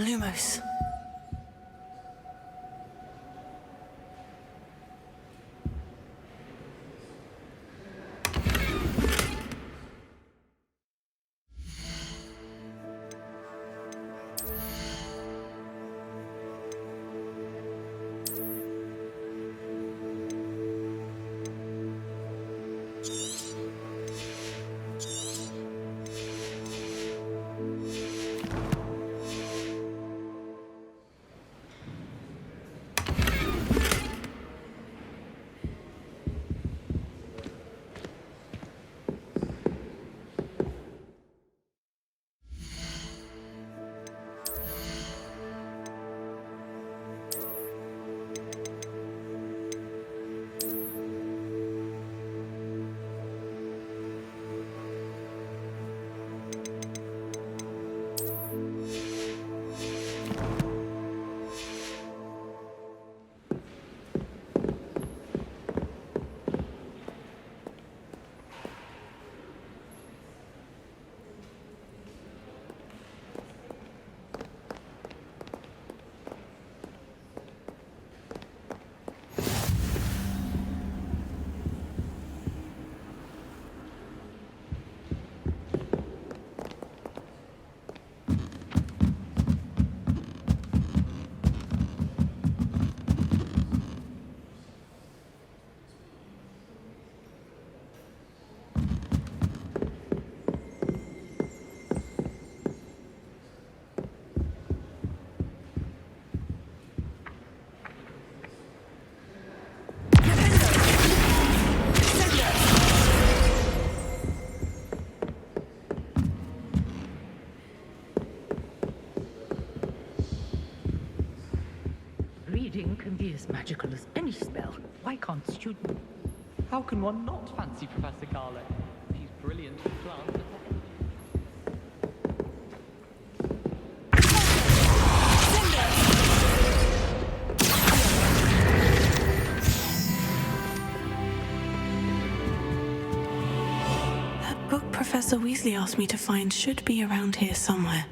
Lumos. Reading can be as magical as any spell. Why can't students? How can one not fancy Professor Garlick? He's brilliant with plants. That book Professor Weasley asked me to find should be around here somewhere.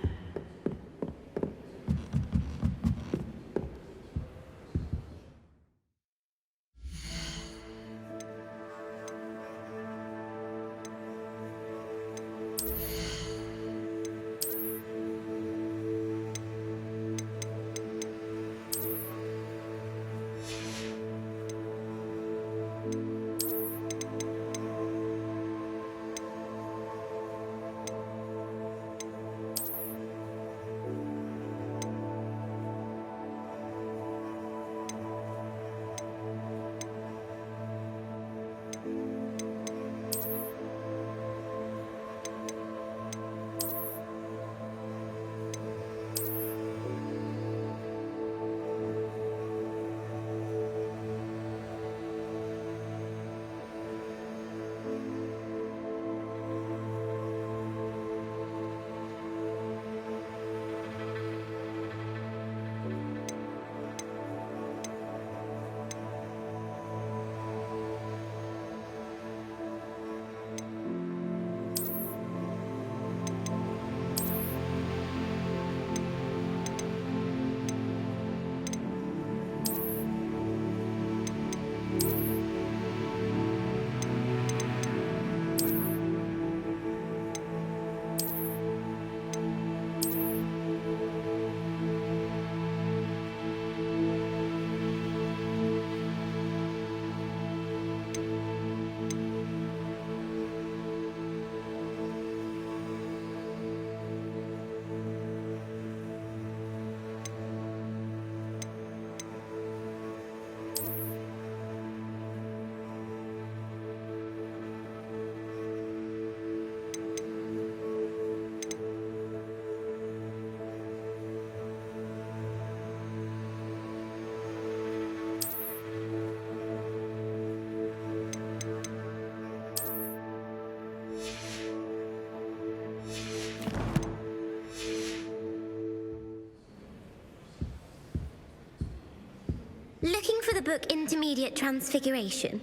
Looking for the book Intermediate Transfiguration.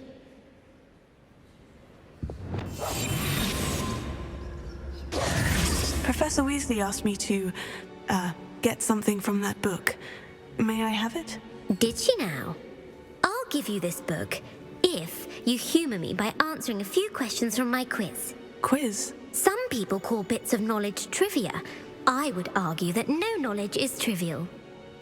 Professor Weasley asked me to, get something from that book. May I have it? Did she now? I'll give you this book if you humour me by answering a few questions from my quiz. Quiz? Some people call bits of knowledge trivia. I would argue that no knowledge is trivial.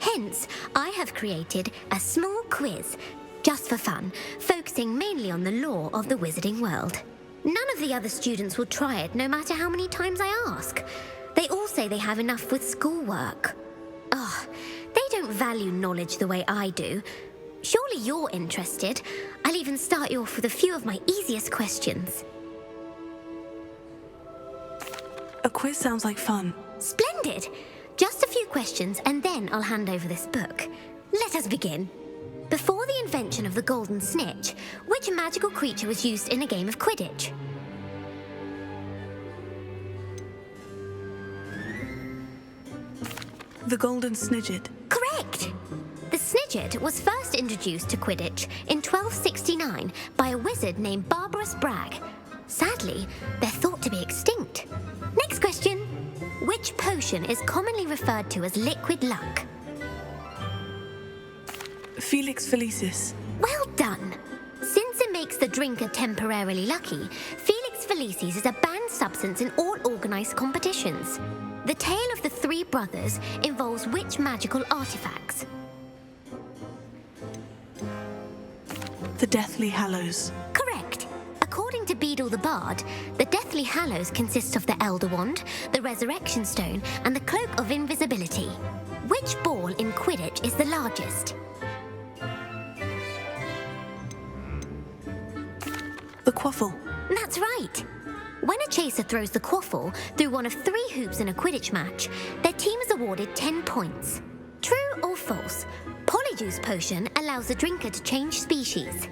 Hence, I have created a small quiz, just for fun, focusing mainly on the lore of the wizarding world. None of the other students will try it, no matter how many times I ask. They all say they have enough with schoolwork. Ugh, they don't value knowledge the way I do. Surely you're interested. I'll even start you off with a few of my easiest questions. A quiz sounds like fun. Splendid! Just a few questions and then I'll hand over this book. Let us begin. Before the invention of the golden snitch, which magical creature was used in a game of Quidditch? The golden snidget. Correct! The snidget was first introduced to Quidditch in 1269 by a wizard named Barbarous Bragg. Sadly, they're thought to be extinct. Next question. Which potion is commonly referred to as liquid luck? Felix Felicis. Well done! Since it makes the drinker temporarily lucky, Felix Felicis is a banned substance in all organised competitions. The tale of the three brothers involves which magical artifacts? The Deathly Hallows. Correct. According to Beadle the Bard, the Deathly Hallows consist of the Elder Wand, the Resurrection Stone, and the Cloak of Invisibility. Which ball in Quidditch is the largest? The Quaffle. That's right. When a chaser throws the quaffle through one of 3 hoops in a Quidditch match, their team is awarded 10 points. True or false? Polyjuice potion allows the drinker to change species.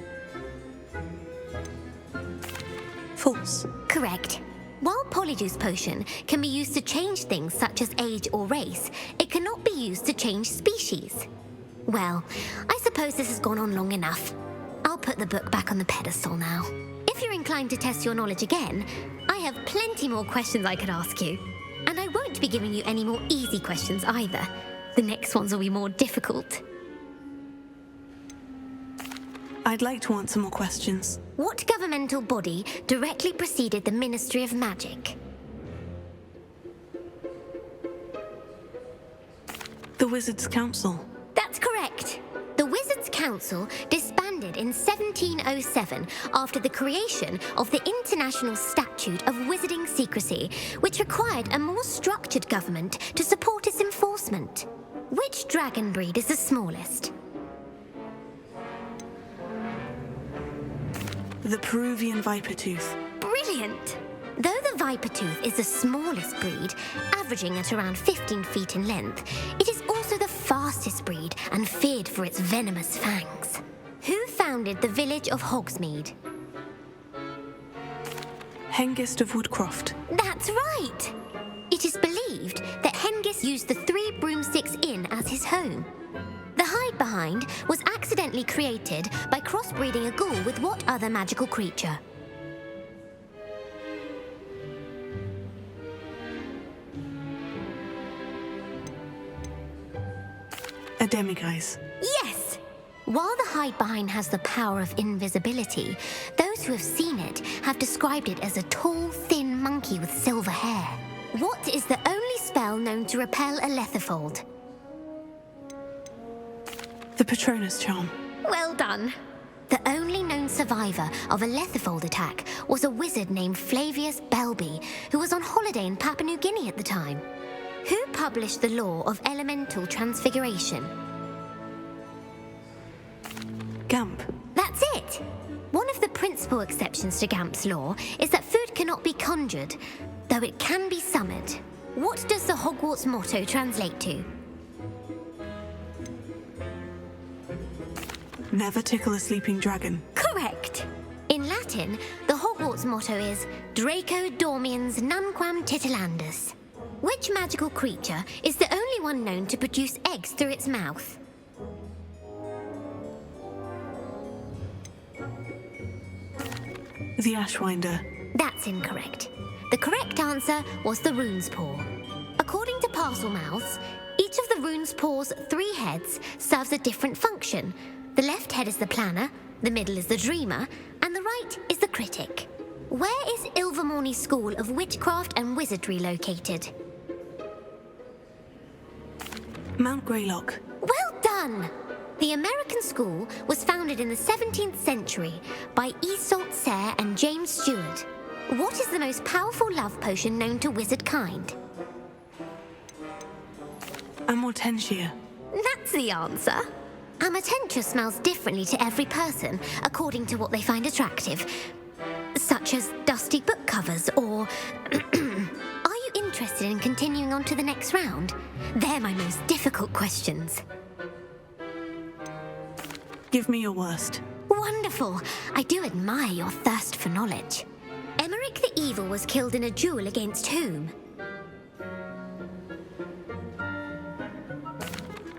False. Correct. While Polyjuice potion can be used to change things such as age or race, it cannot be used to change species. Well, I suppose this has gone on long enough. I'll put the book back on the pedestal now. If you're inclined to test your knowledge again, I have plenty more questions I could ask you. And I won't be giving you any more easy questions either. The next ones will be more difficult. I'd like to answer more questions. What governmental body directly preceded the Ministry of Magic? The Wizards' Council. That's correct. The Wizards' Council disbanded in 1707 after the creation of the International Statute of Wizarding Secrecy, which required a more structured government to support its enforcement. Which dragon breed is the smallest? The Peruvian Vipertooth. Brilliant! Though the Vipertooth is the smallest breed, averaging at around 15 feet in length, it is also the fastest breed and feared for its venomous fangs. Who founded the village of Hogsmeade? Hengist of Woodcroft. That's right! It is believed that Hengist used the 3 Broomsticks Inn as his home. The hide-behind was accidentally created by crossbreeding a ghoul with what other magical creature? A Demiguise. Yes! While the hide-behind has the power of invisibility, those who have seen it have described it as a tall, thin monkey with silver hair. What is the only spell known to repel a letherfold? The Patronus Charm. Well done. The only known survivor of a letherfold attack was a wizard named Flavius Belby, who was on holiday in Papua New Guinea at the time. Who published the law of elemental transfiguration? Gamp. That's it! One of the principal exceptions to Gamp's law is that food cannot be conjured, though it can be summoned. What does the Hogwarts motto translate to? Never tickle a sleeping dragon. Correct! In Latin, the Hogwarts motto is Draco dormiens nunquam titilandus. Which magical creature is the only one known to produce eggs through its mouth? The Ashwinder. That's incorrect. The correct answer was the rune's paw. According to Parselmouths, Each of the rune's paws' 3 heads serves a different function. The left head is the planner, the middle is the dreamer, and the right is the critic. Where is Ilvermorny School of Witchcraft and Wizardry located? Mount Greylock. Well done! The American school was founded in the 17th century by Isolde Sayre and James Stewart. What is the most powerful love potion known to wizard kind? Amortentia. That's the answer. Amortentia smells differently to every person according to what they find attractive, such as dusty book covers or... Are you interested in continuing on to the next round? They're my most difficult questions. Give me your worst. Wonderful. I do admire your thirst for knowledge. Emmerich the Evil was killed in a duel against whom?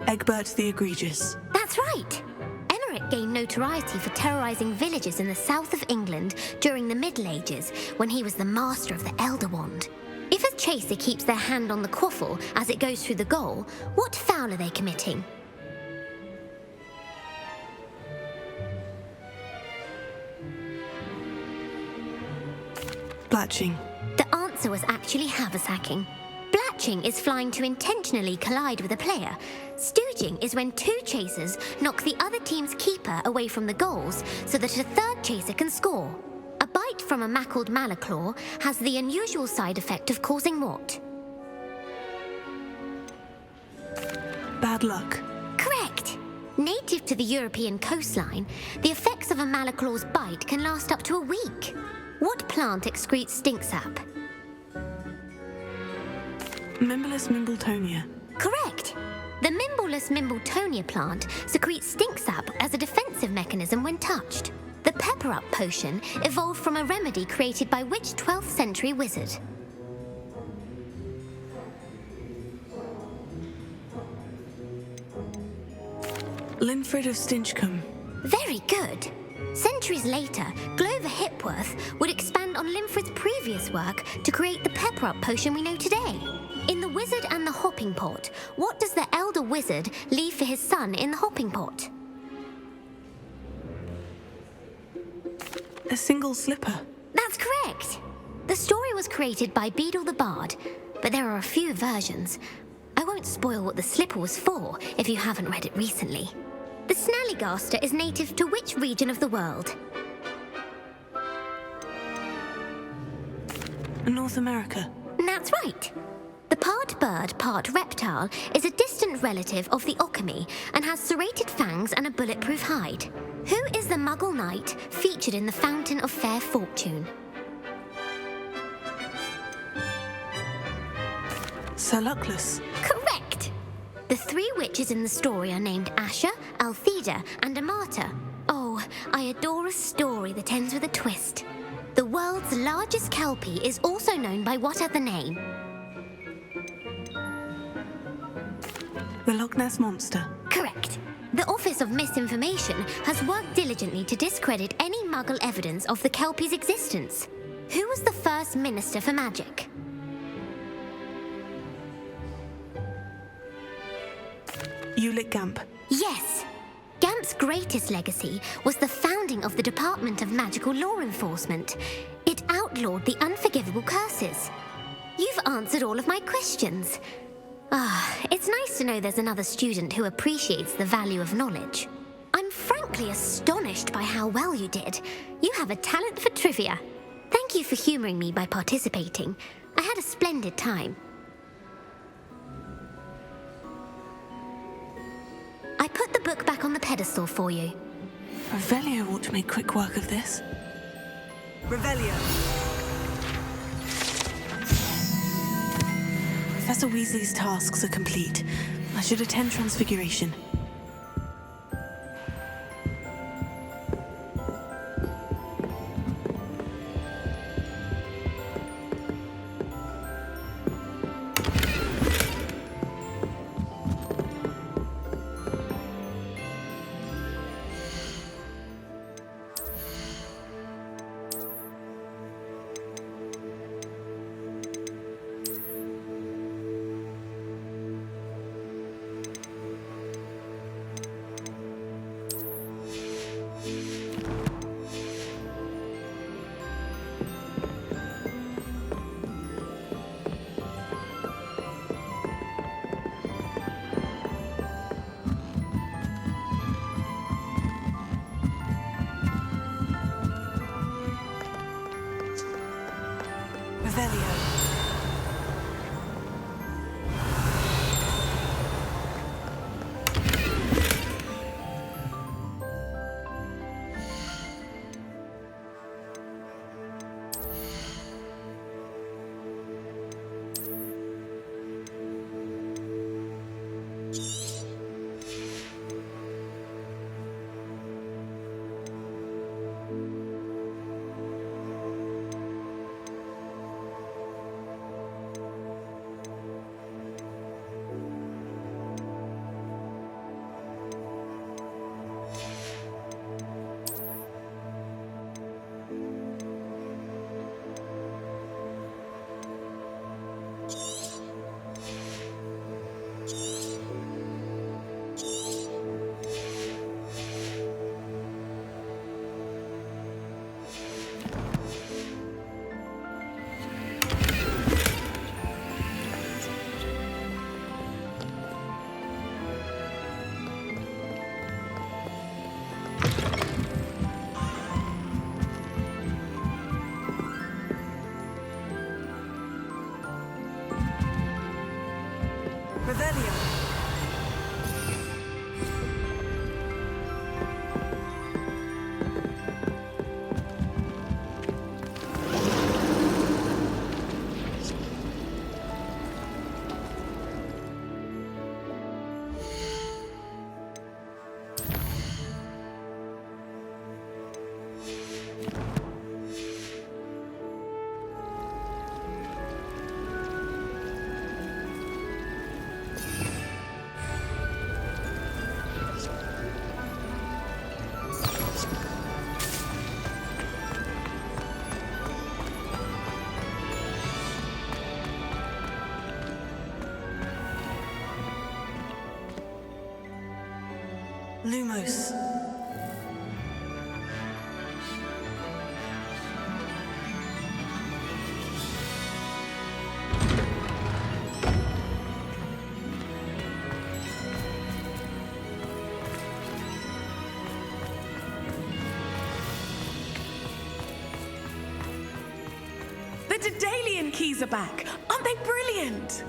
Egbert the Egregious. That's right. Emmerich gained notoriety for terrorizing villages in the south of England during the Middle Ages when he was the master of the Elder Wand. If a chaser keeps their hand on the quaffle as it goes through the goal, what foul are they committing? Blatching. The answer was actually haversacking. Blatching is flying to intentionally collide with a player. Stooging is when 2 chasers knock the other team's keeper away from the goals so that a third chaser can score. A bite from a mackled malaclaw has the unusual side effect of causing what? Bad luck. Correct! Native to the European coastline, the effects of a malaclaw's bite can last up to a week. What plant excretes stink sap? Mimblelus Mimbletonia. Correct! The Mimblelus Mimbletonia plant secretes stink sap as a defensive mechanism when touched. The Pepper Up potion evolved from a remedy created by which 12th century wizard? Linfred of Stinchcombe. Very good. Centuries later, Glover Hipworth would expand on Linfred's previous work to create the Pepper Up potion we know today. In The Wizard and the Hopping Pot, what does the elder wizard leave for his son in the hopping pot? A single slipper. That's correct. The story was created by Beadle the Bard, but there are a few versions. I won't spoil what the slipper was for if you haven't read it recently. The Snallygaster is native to which region of the world? North America. That's right. The part bird, part reptile is a distant relative of the Occamy and has serrated fangs and a bulletproof hide. Who is the Muggle knight featured in the Fountain of Fair Fortune? Sir Luckless. Correct! The 3 witches in the story are named Asher, Altheda, and Amata. Oh, I adore a story that ends with a twist. The world's largest kelpie is also known by what other name? The Loch Ness Monster. Correct. The Office of Misinformation has worked diligently to discredit any Muggle evidence of the kelpie's existence. Who was the first Minister for Magic? Ulick Gamp. Yes! Gamp's greatest legacy was the founding of the Department of Magical Law Enforcement. It outlawed the unforgivable curses. You've answered all of my questions. It's nice to know there's another student who appreciates the value of knowledge. I'm frankly astonished by how well you did. You have a talent for trivia. Thank you for humoring me by participating. I had a splendid time. I put the book back on the pedestal for you. Revelio ought to make quick work of this. Revelio. Professor Weasley's tasks are complete. I should attend Transfiguration. Revelio. Revelio. Lumos. The Daedalian keys are back! Aren't they brilliant?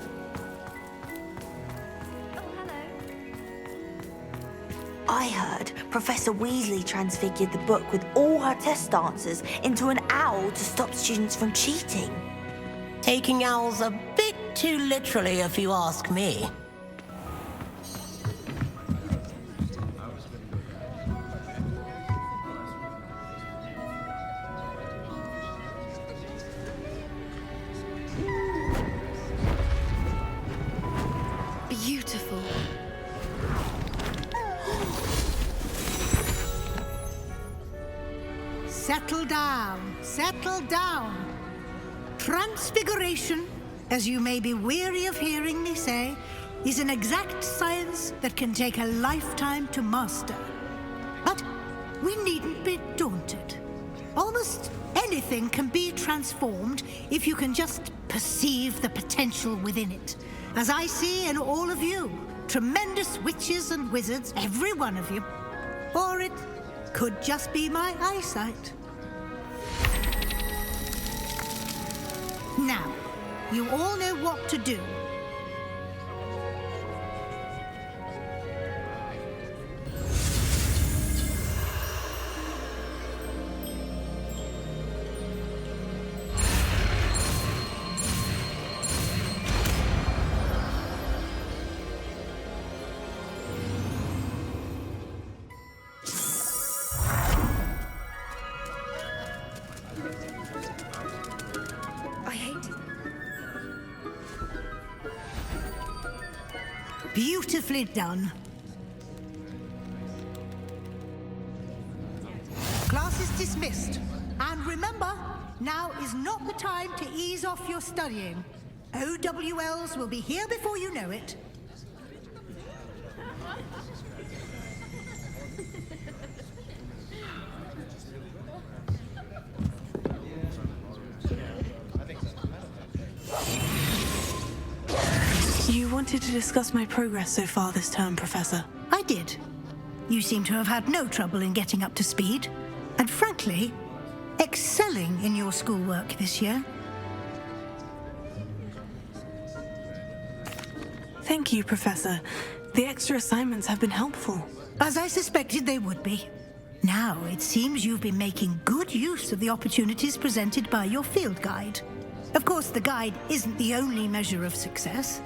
I heard Professor Weasley transfigured the book with all her test answers into an owl to stop students from cheating. Taking owls a bit too literally, if you ask me. Beautiful. Settle down, settle down. Transfiguration, as you may be weary of hearing me say, is an exact science that can take a lifetime to master. But we needn't be daunted. Almost anything can be transformed if you can just perceive the potential within it. As I see in all of you, tremendous witches and wizards, every one of you. Or it could just be my eyesight. Now, you all know what to do. Beautifully done. Class is dismissed. And remember, now is not the time to ease off your studying. OWLs will be here before you know it. You wanted to discuss my progress so far this term, Professor. I did. You seem to have had no trouble in getting up to speed. And frankly, excelling in your schoolwork this year. Thank you, Professor. The extra assignments have been helpful. As I suspected they would be. Now, it seems you've been making good use of the opportunities presented by your field guide. Of course, the guide isn't the only measure of success.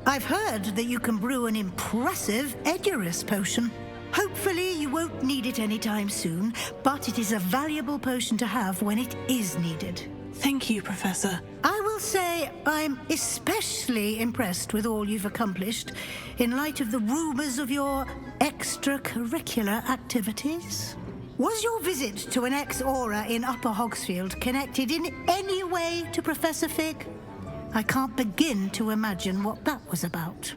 I've heard that you can brew an impressive Edurus potion. Hopefully, you won't need it anytime soon, but it is a valuable potion to have when it is needed. Thank you, Professor. I will say I'm especially impressed with all you've accomplished in light of the rumors of your extracurricular activities. Was your visit to an ex-aura in Upper Hogsfield connected in any way to Professor Fig? I can't begin to imagine what that was about.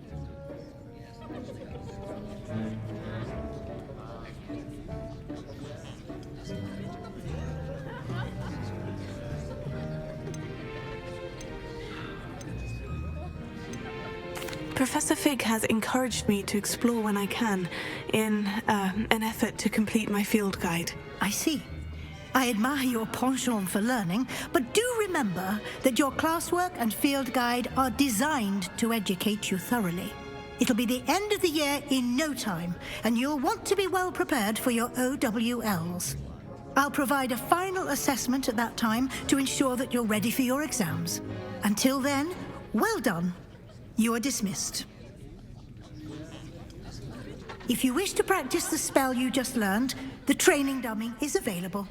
Professor Fig has encouraged me to explore when I can, in an effort to complete my field guide. I see. I admire your penchant for learning, but do remember that your classwork and field guide are designed to educate you thoroughly. It'll be the end of the year in no time, and you'll want to be well prepared for your OWLs. I'll provide a final assessment at that time to ensure that you're ready for your exams. Until then, well done. You are dismissed. If you wish to practice the spell you just learned, the training dummy is available.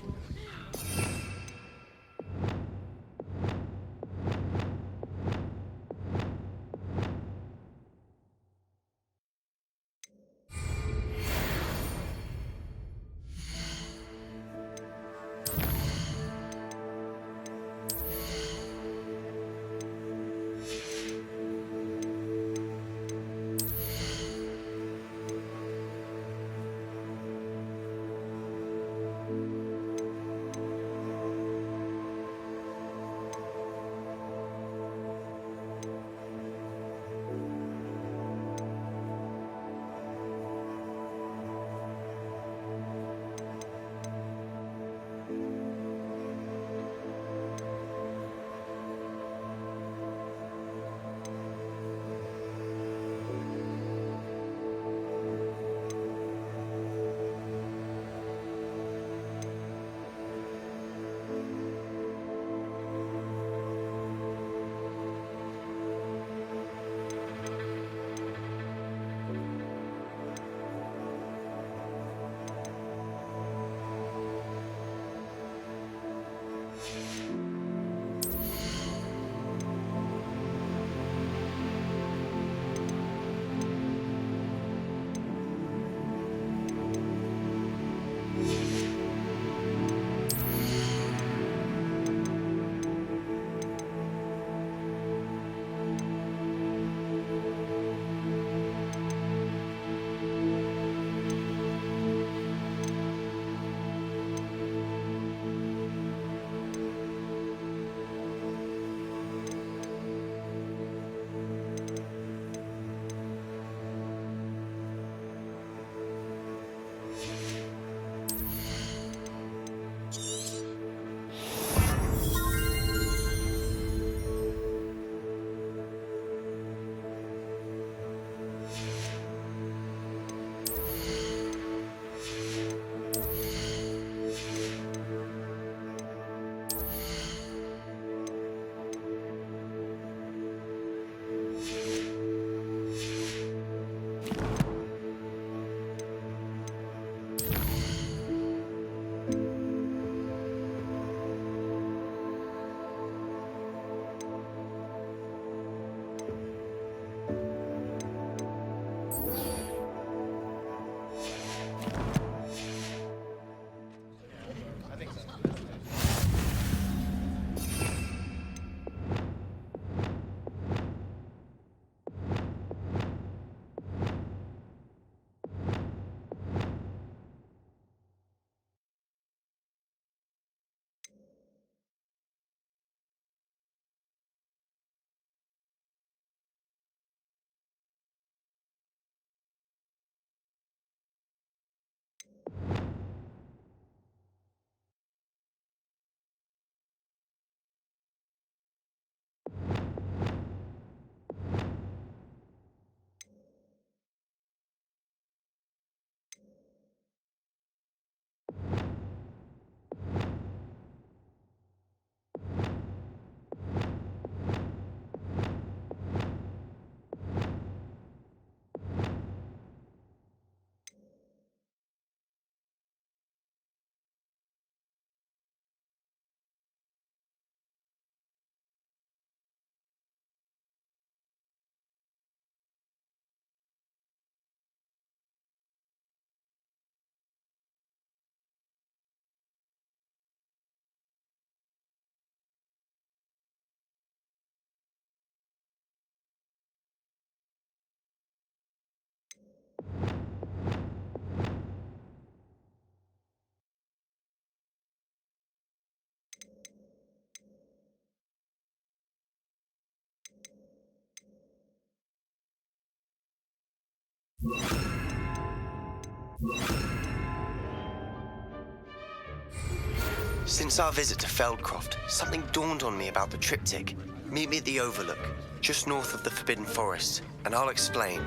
Since our visit to Feldcroft, something dawned on me about the triptych. Meet me at the Overlook, just north of the Forbidden Forest, and I'll explain.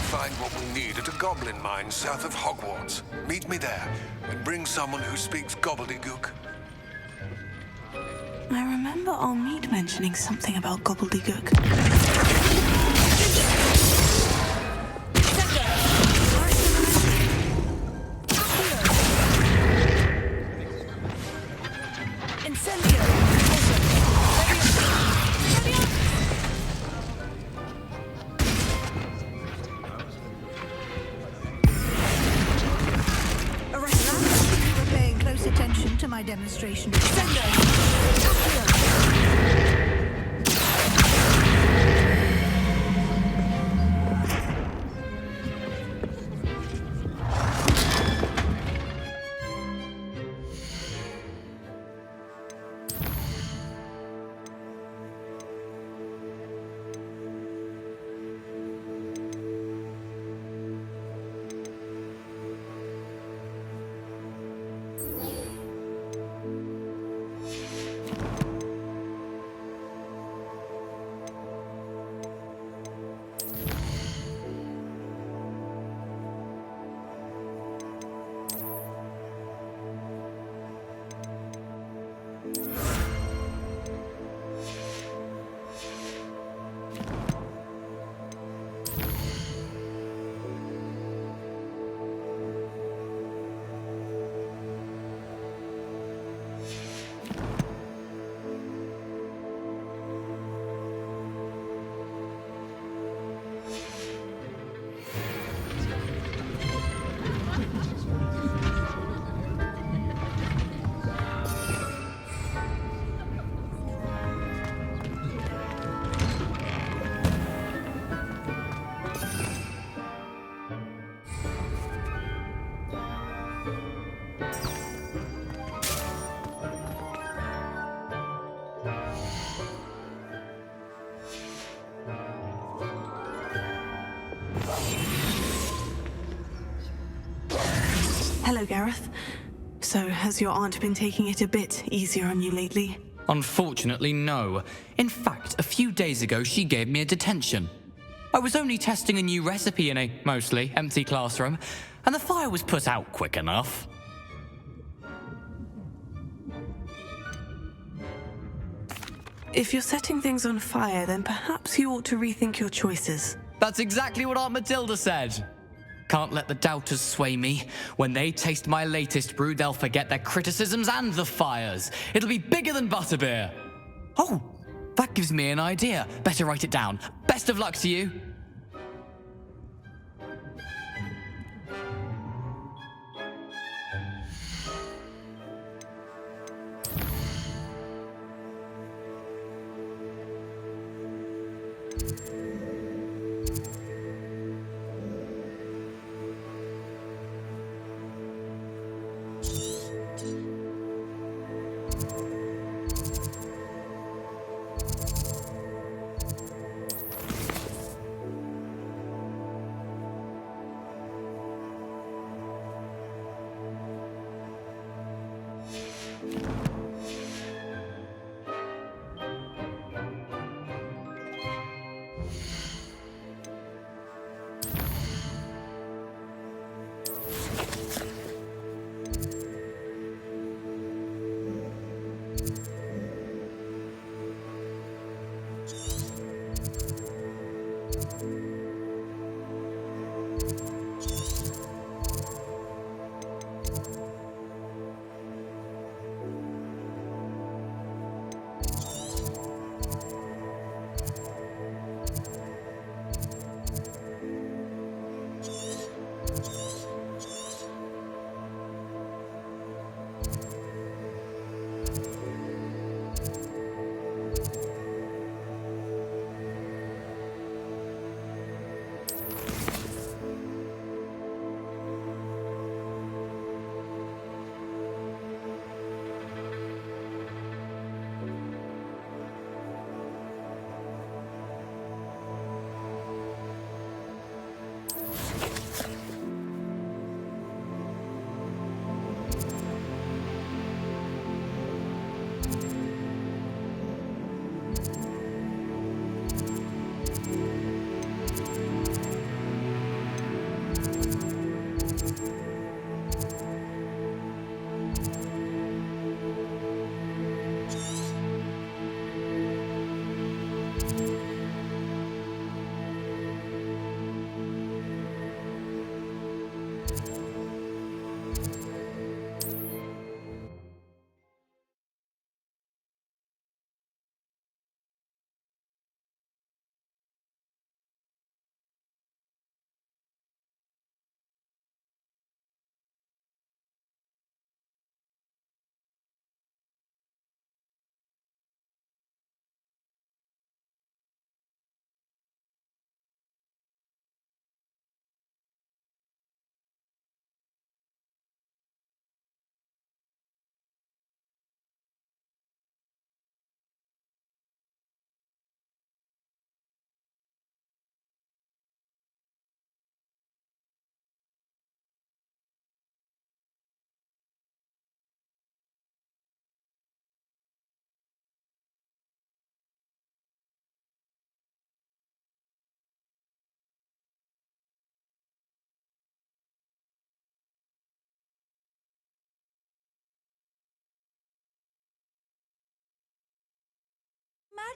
Find what we need at a goblin mine south of Hogwarts. Meet me there, and bring someone who speaks gobbledygook. I remember our meet mentioning something about gobbledygook. My demonstration. Hello, Gareth. So, has your aunt been taking it a bit easier on you lately? Unfortunately, no. In fact, a few days ago, she gave me a detention. I was only testing a new recipe in a mostly empty classroom, and the fire was put out quick enough. If you're setting things on fire, then perhaps you ought to rethink your choices. That's exactly what Aunt Matilda said. Can't let the doubters sway me. When they taste my latest brew, they'll forget their criticisms and the fires. It'll be bigger than butterbeer. Oh, that gives me an idea. Better write it down. Best of luck to you.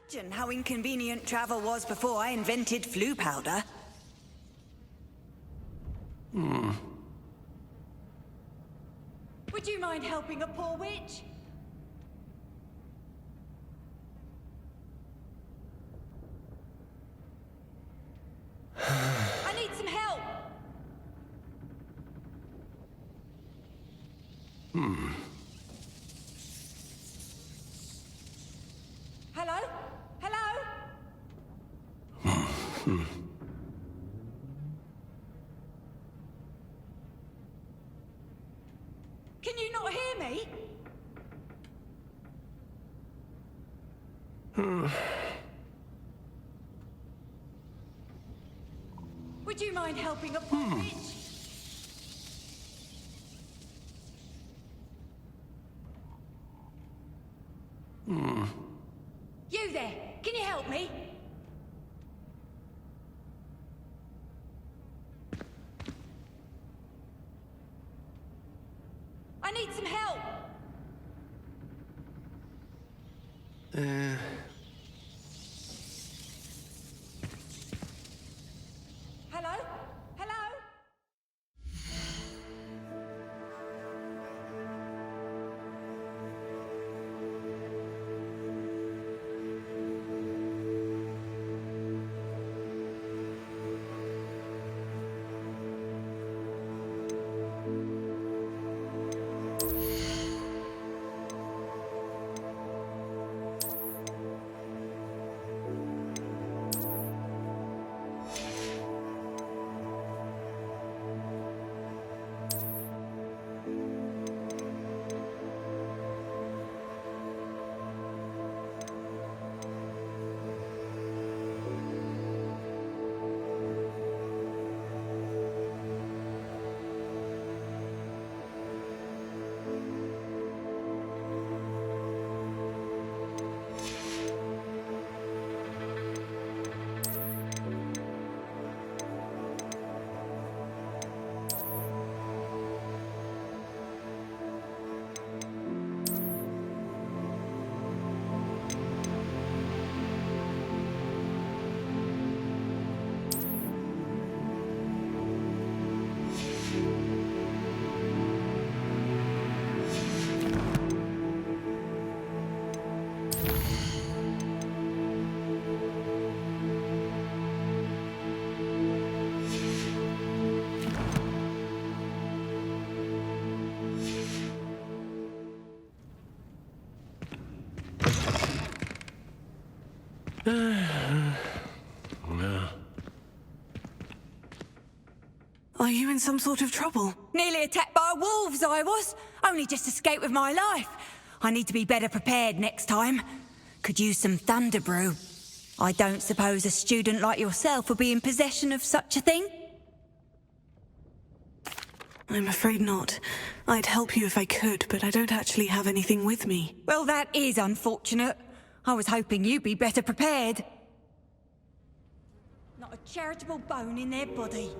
Imagine how inconvenient travel was before I invented flu powder. Would you mind helping a poor witch? I need some help! Hello? Hello? Can you not hear me? Would you mind helping a poor witch? You there, can you help me? I need some help. Hello? Hello? Are you in some sort of trouble? Nearly attacked by wolves, I was. Only just escaped with my life. I need to be better prepared next time. Could use some thunder brew. I don't suppose a student like yourself will be in possession of such a thing? I'm afraid not. I'd help you if I could, but I don't actually have anything with me. Well, that is unfortunate. I was hoping you'd be better prepared. Not a charitable bone in their body.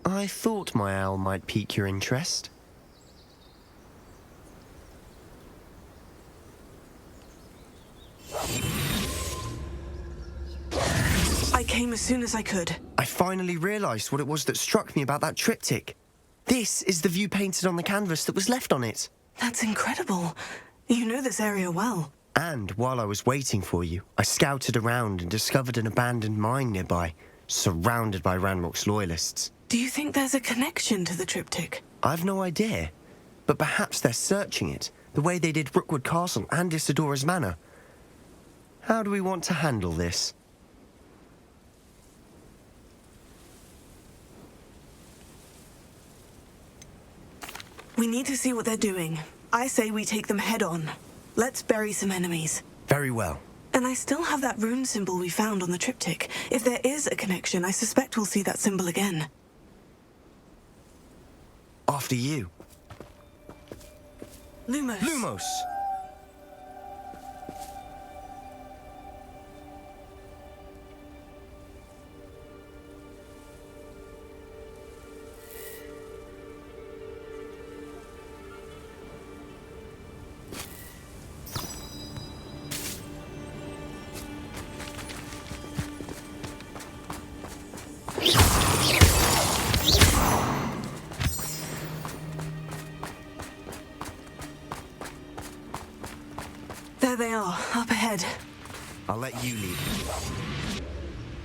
I thought my owl might pique your interest. I came as soon as I could. I finally realised what it was that struck me about that triptych. This is the view painted on the canvas that was left on it. That's incredible. You know this area well. And while I was waiting for you, I scouted around and discovered an abandoned mine nearby, surrounded by Ranrock's loyalists. Do you think there's a connection to the triptych? I've no idea. But perhaps they're searching it, the way they did Rookwood Castle and Isidora's Manor. How do we want to handle this? We need to see what they're doing. I say we take them head on. Let's bury some enemies. Very well. And I still have that rune symbol we found on the triptych. If there is a connection, I suspect we'll see that symbol again. After you. Lumos. Lumos! There they are, up ahead. I'll let you lead.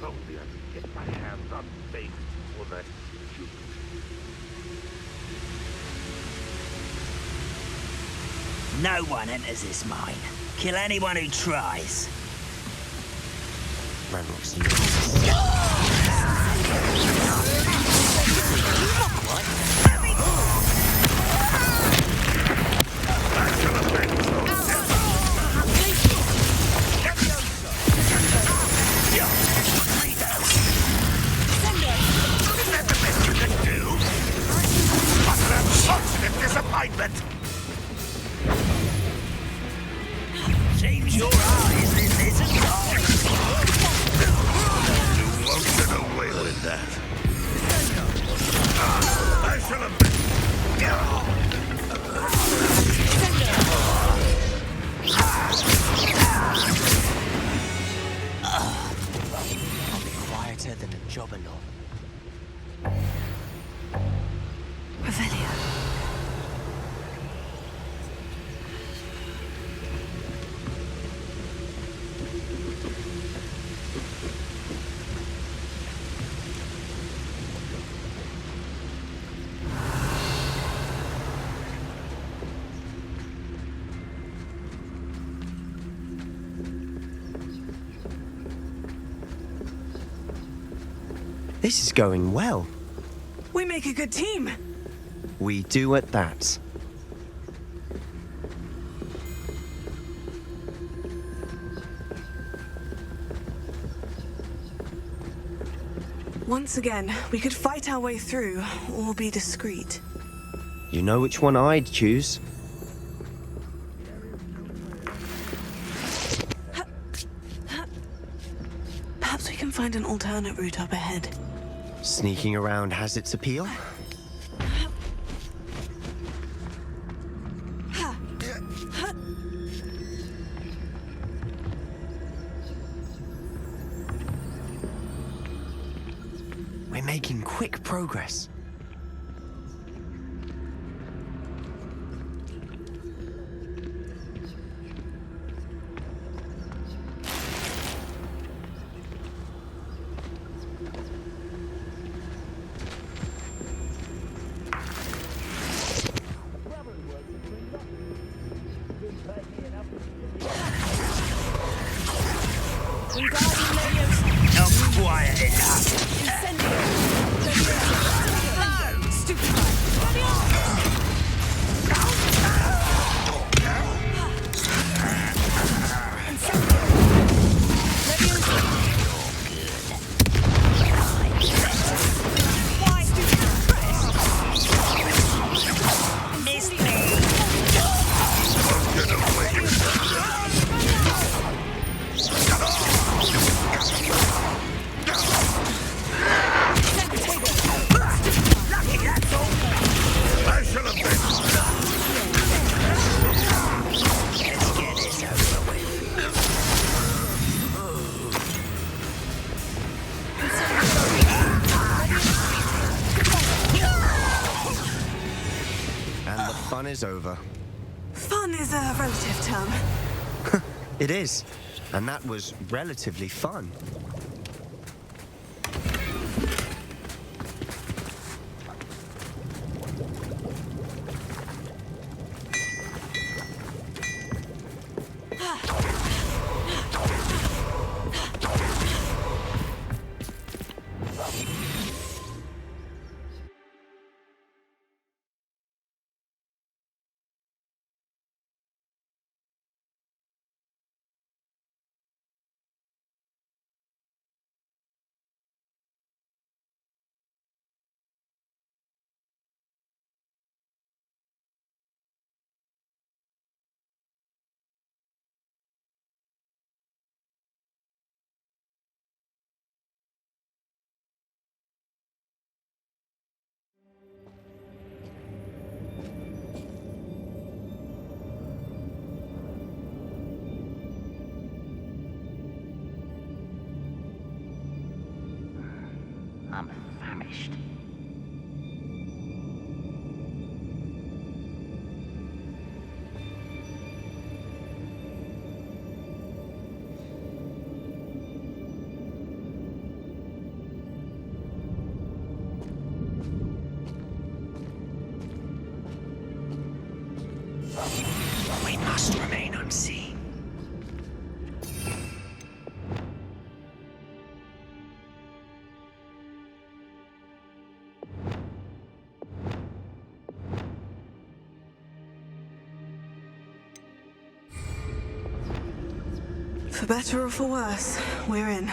Soldiers, get my hands on bait for that shoot. No one enters this mine. Kill anyone who tries. Ranrock's Disappointment! Seems your eyes isn't yours. You won't get away with that. I shall have been. I'll be quieter than a jobberknoll. Revelio. This is going well. We make a good team. We do at that. Once again, we could fight our way through, or be discreet. You know which one I'd choose. Perhaps we can find an alternate route up ahead. Sneaking around has its appeal. We're making quick progress. Not quiet enough. Fun is over. Fun is a relative term. It is. And that was relatively fun. I'm famished. We must remain unseen. For better or for worse, we're in.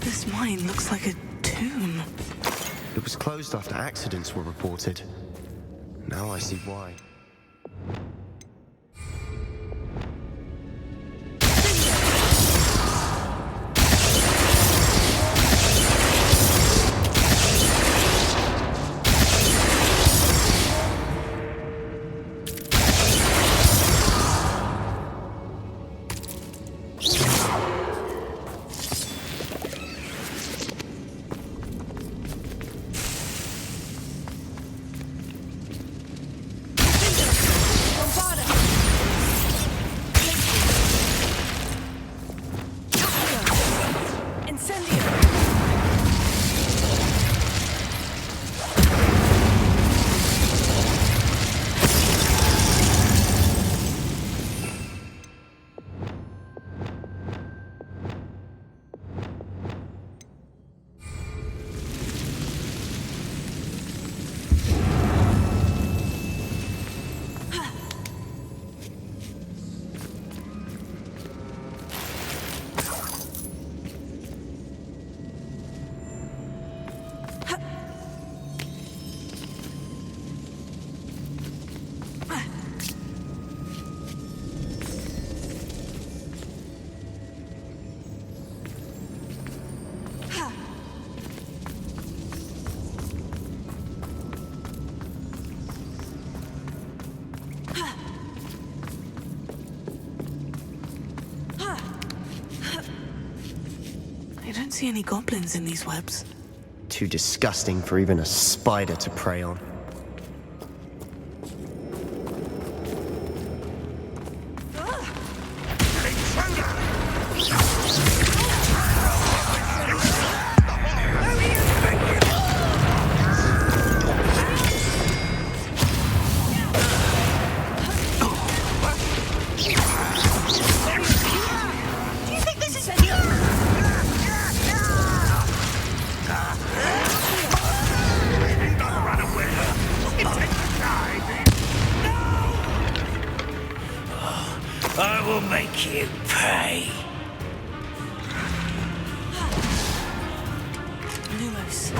This mine looks like a tomb. It was closed after accidents were reported. Now I see why. I don't see any goblins in these webs. Too disgusting for even a spider to prey on. I will make you pay. Lumos.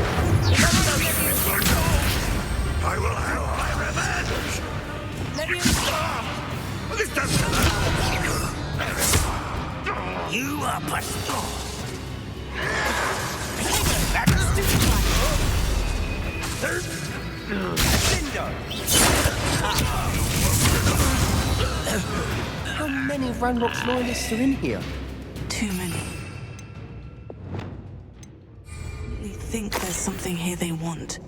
I will have my revenge! This doesn't... You are pastoral. How many of Ranrock's loyalists are in here? Too many. They think there's something here they want.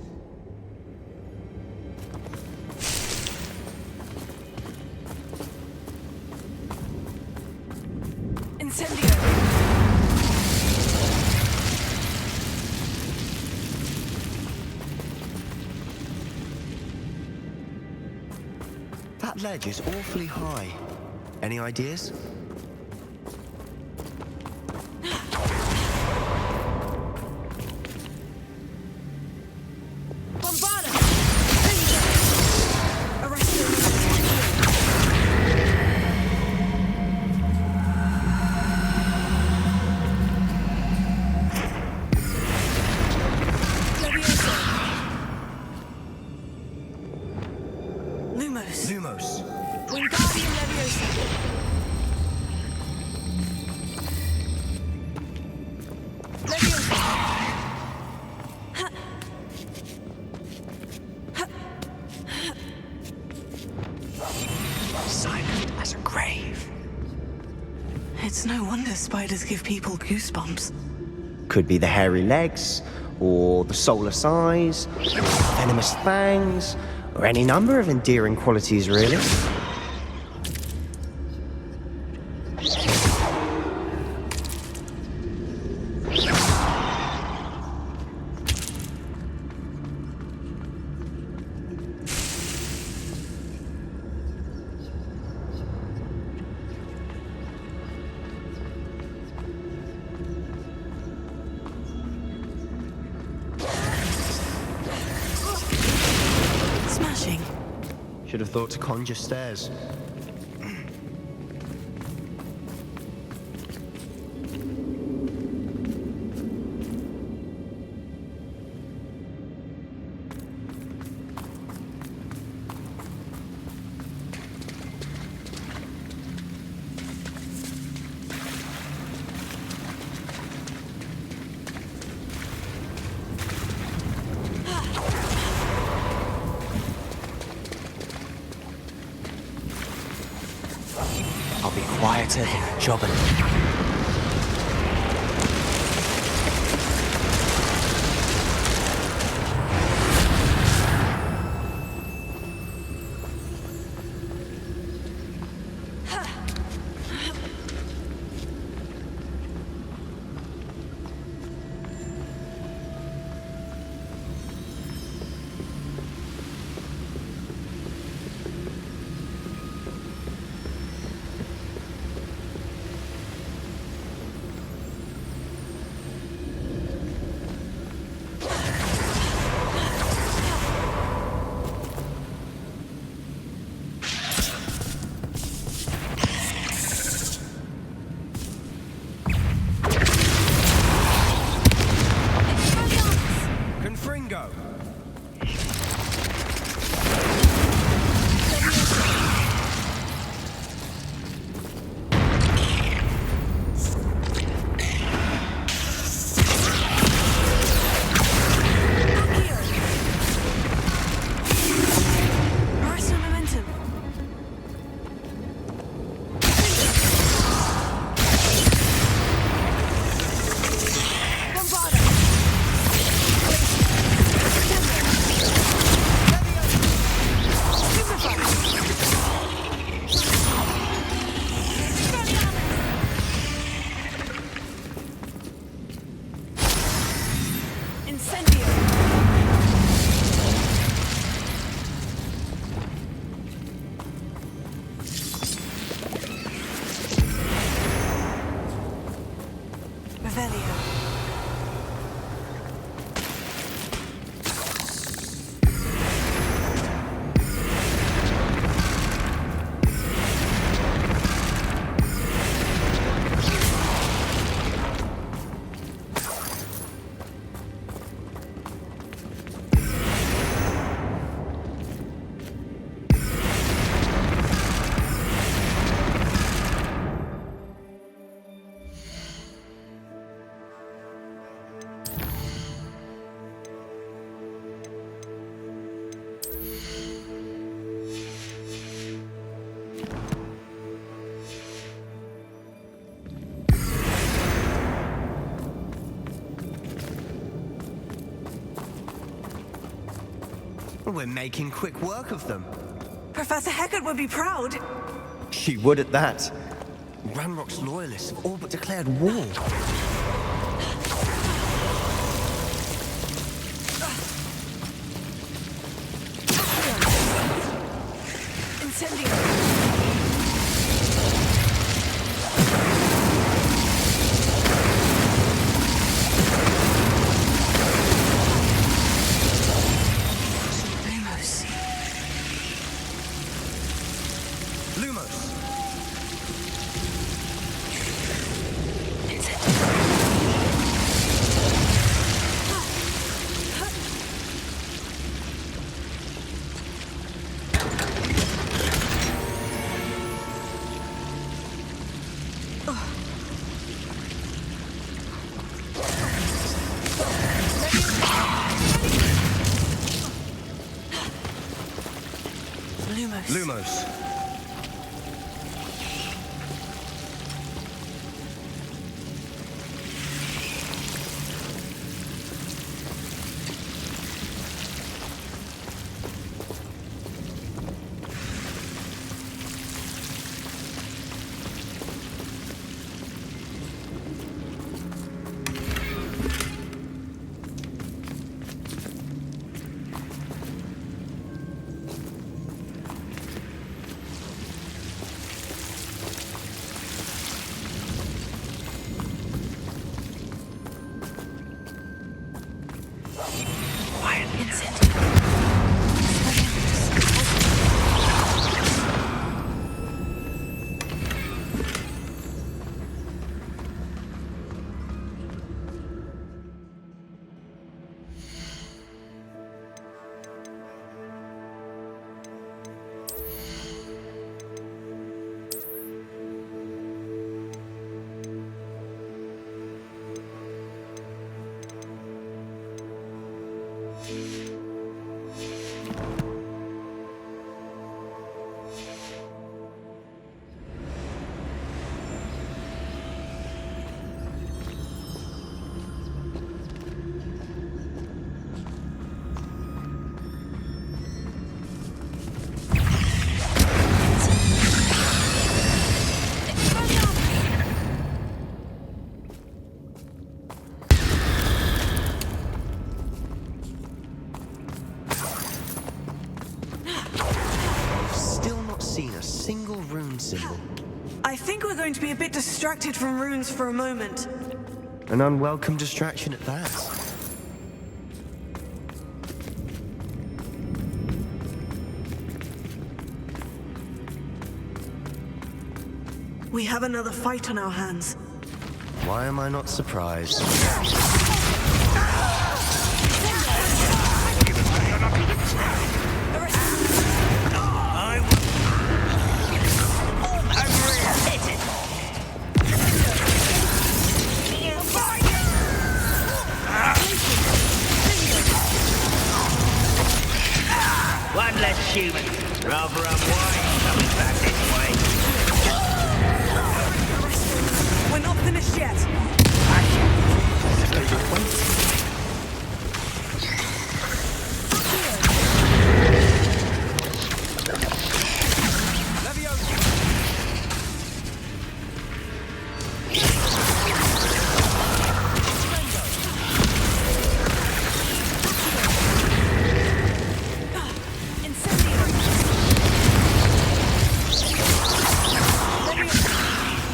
That ledge is awfully high. Any ideas? Lumos. Wingardium Leviosa. as a grave. It's no wonder spiders give people goosebumps. Could be the hairy legs, or the soulless eyes, or venomous fangs, or any number of endearing qualities, really. Should have thought to conjure stairs. I'll be quieter than a jobbing. We're making quick work of them. Professor Hecat would be proud. She would at that. Ranrock's loyalists have all but declared war. Lumos. single rune symbol. I think we're going to be a bit distracted from runes for a moment. An unwelcome distraction at that. We have another fight on our hands. Why am I not surprised? One less human. Rather unwise coming back this way. We're not finished yet.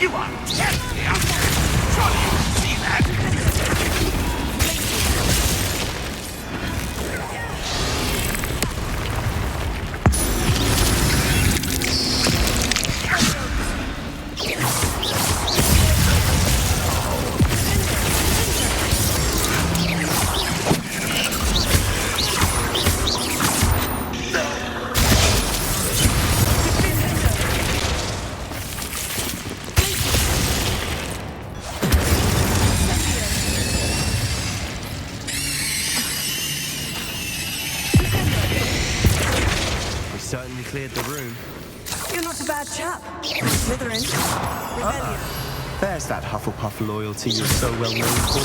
You are definitely out there. Surely you can see that. Certainly cleared the room. You're not a bad chap. Slytherin. Rebellion. There's that Hufflepuff loyalty you're so well known for.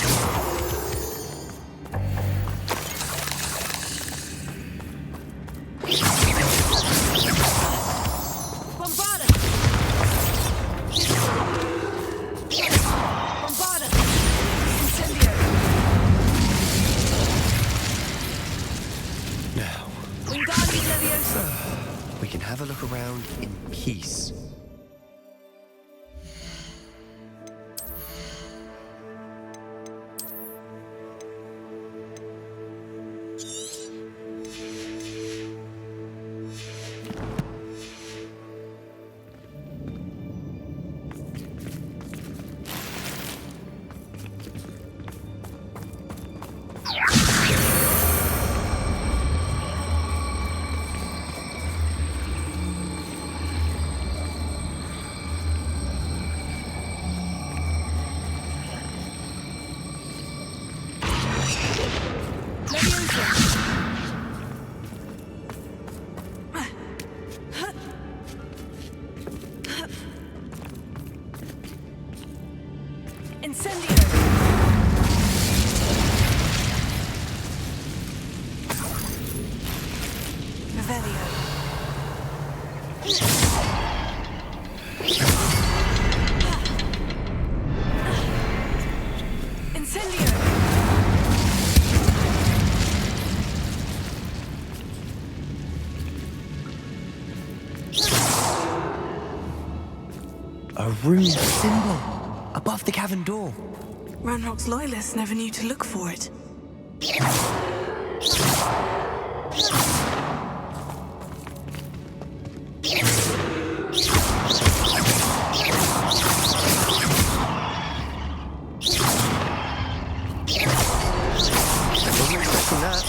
We can have a look around in peace. A rune symbol above the cavern door. Ranrock's loyalists never knew to look for it. Wasn't expecting that.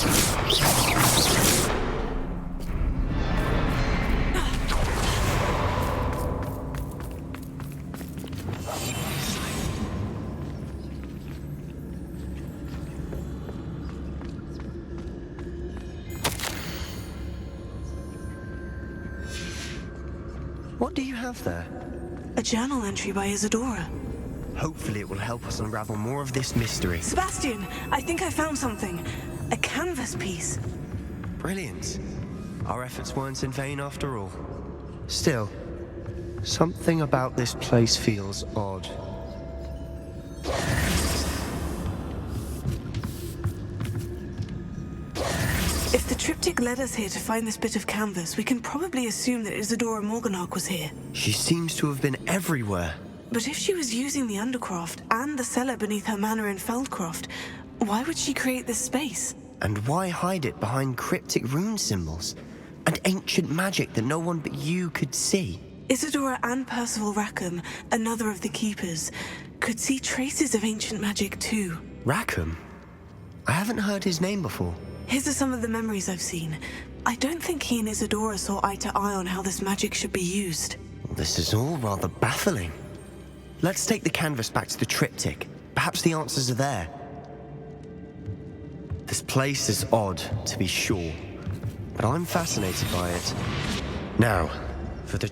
What do you have there? A journal entry by Isadora. Hopefully it will help us unravel more of this mystery. Sebastian, I think I found something. A canvas piece. Brilliant. Our efforts weren't in vain after all. Still, something about this place feels odd. If the triptych led us here to find this bit of canvas, we can probably assume that Isadora Morganach was here. She seems to have been everywhere. But if she was using the Undercroft and the cellar beneath her manor in Feldcroft, why would she create this space? And why hide it behind cryptic rune symbols? And ancient magic that no one but you could see? Isadora and Percival Rackham, another of the Keepers, could see traces of ancient magic too. Rackham? I haven't heard his name before. His are some of the memories I've seen. I don't think he and Isadora saw eye to eye on how this magic should be used. This is all rather baffling. Let's take the canvas back to the triptych. Perhaps the answers are there. This place is odd, to be sure, but I'm fascinated by it. Now, for the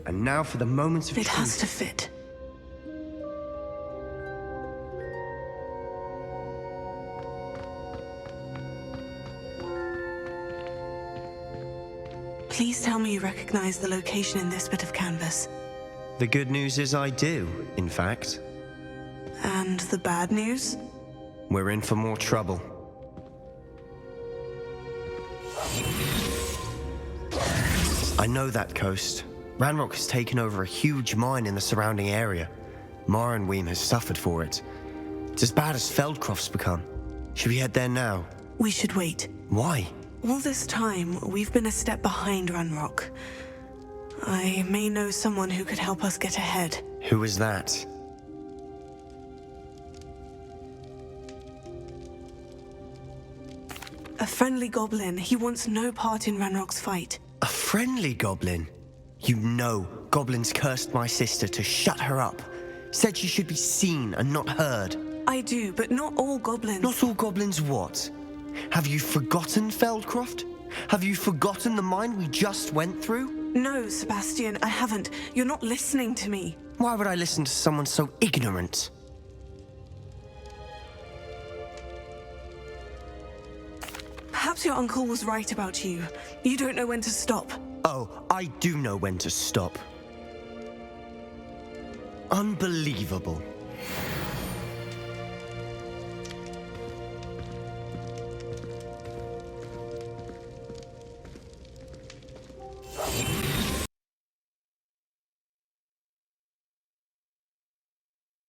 And now for the moments of It truth. has to fit. Please tell me you recognize the location in this bit of canvas. The good news is I do, in fact. And the bad news? We're in for more trouble. I know that coast. Ranrock has taken over a huge mine in the surrounding area. Mornweem has suffered for it. It's as bad as Feldcroft's become. Should we head there now? We should wait. Why? All this time, we've been a step behind Ranrock. I may know someone who could help us get ahead. Who is that? A friendly goblin. He wants no part in Ranrock's fight. A friendly goblin? You know, goblins cursed my sister to shut her up. Said she should be seen and not heard. I do, but not all goblins. Not all goblins what? Have you forgotten Feldcroft? Have you forgotten the mine we just went through? No, Sebastian, I haven't. You're not listening to me. Why would I listen to someone so ignorant? Perhaps your uncle was right about you. You don't know when to stop. Oh, I do know when to stop. Unbelievable.